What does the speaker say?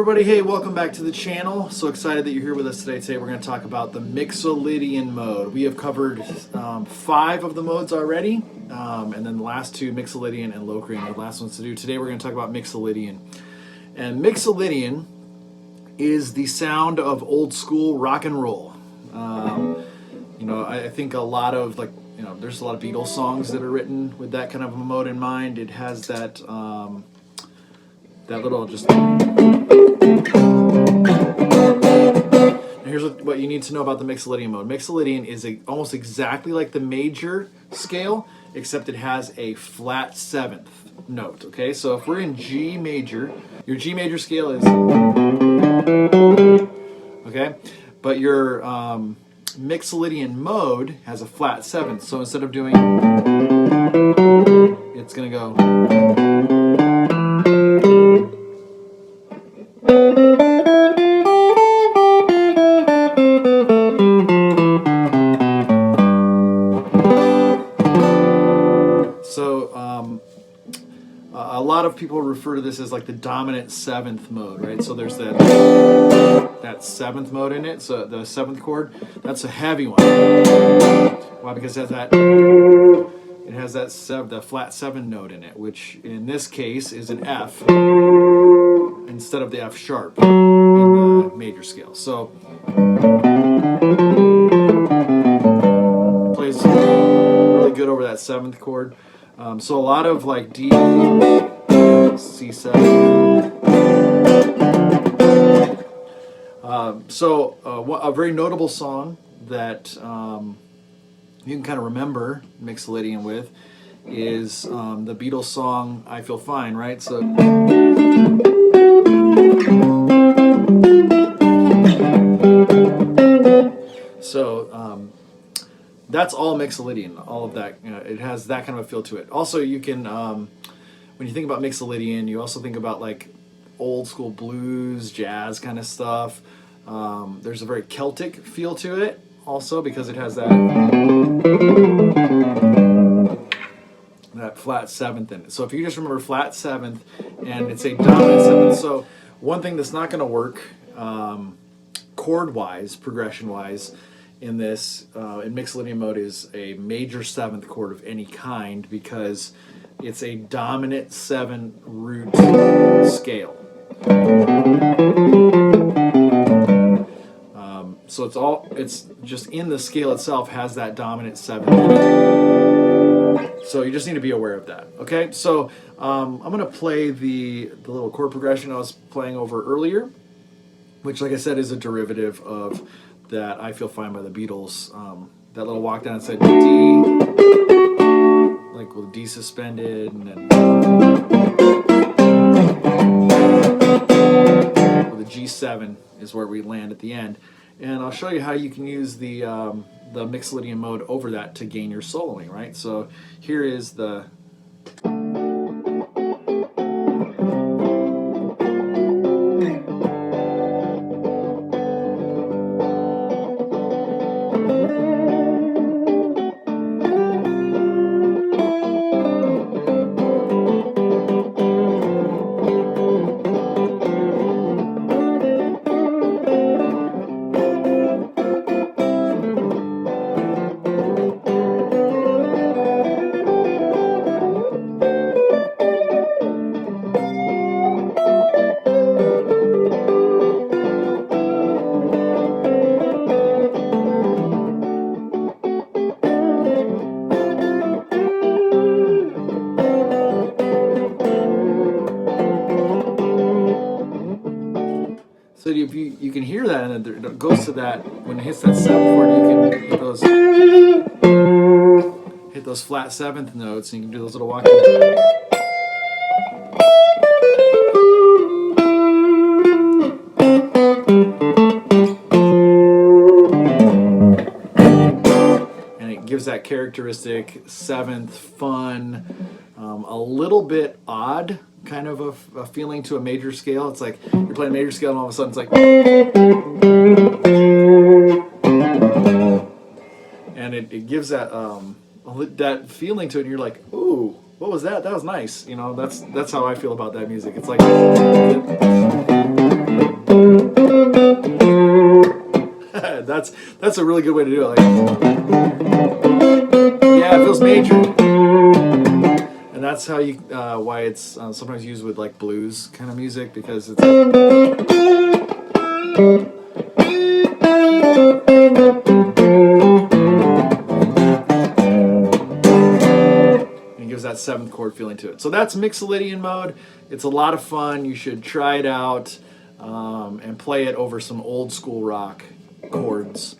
everybody, hey, welcome back to the channel. So excited that you're here with us today. Today we're going to talk about the Mixolydian mode. We have covered 5 of the modes already, and then the last 2, Mixolydian and Locrian, are the last ones to do. Today we're going to talk about Mixolydian. And Mixolydian is the sound of old school rock and roll. I think a lot of, there's a lot of Beatles songs that are written with that kind of a mode in mind. It has that, that little just... Now here's what you need to know about the Mixolydian mode. Mixolydian is almost exactly like the major scale, except it has a flat 7th note. Okay, so if we're in G major, your G major scale is... Okay, but your Mixolydian mode has a flat 7th. So instead of doing... it's going to go... So a lot of people refer to this as like the dominant 7th mode, right? So there's that 7th mode in it, so the 7th chord, that's a heavy one. Why? Because it has that flat 7 note in it, which in this case is an F instead of the F sharp in the major scale. So plays really good over that 7th chord. So a lot of like D, C7. A very notable song that you can kind of remember Mixolydian with is the Beatles song "I Feel Fine," right? So that's all Mixolydian, all of that. It has that kind of a feel to it. Also, you can, when you think about Mixolydian, you also think about like old school blues, jazz kind of stuff. There's a very Celtic feel to it also because it has that flat 7th in it. So if you just remember flat 7th and it's a dominant 7th, so one thing that's not going to work chord-wise, progression-wise, in this, in Mixolydian mode is a major 7th chord of any kind because it's a dominant 7 root scale. So it's just in the scale itself has that dominant 7. So you just need to be aware of that. Okay, so I'm going to play the little chord progression I was playing over earlier, which, like I said, is a derivative of that "I Feel Fine" by the Beatles. That little walk down, it said D, like with D suspended, and then with a G7 is where we land at the end. And I'll show you how you can use the Mixolydian mode over that to gain your soloing, right? So here is the... So if you can hear that, and it goes to that, when it hits that 7th chord, you can hit those flat 7th notes, and you can do those little walking. And it gives that characteristic 7th, fun, a little bit odd kind of a feeling to a major scale. It's like you're playing a major scale and all of a sudden it's like, and it gives that that feeling to it, and you're like, ooh, what was that? That was nice. That's how I feel about that music. It's like That's a really good way to do it. Like, yeah, it feels major, and that's how you why it's sometimes used with like blues kind of music, because it's and it gives that seventh chord feeling to it. So that's Mixolydian mode. It's a lot of fun. You should try it out and play it over some old school rock chords.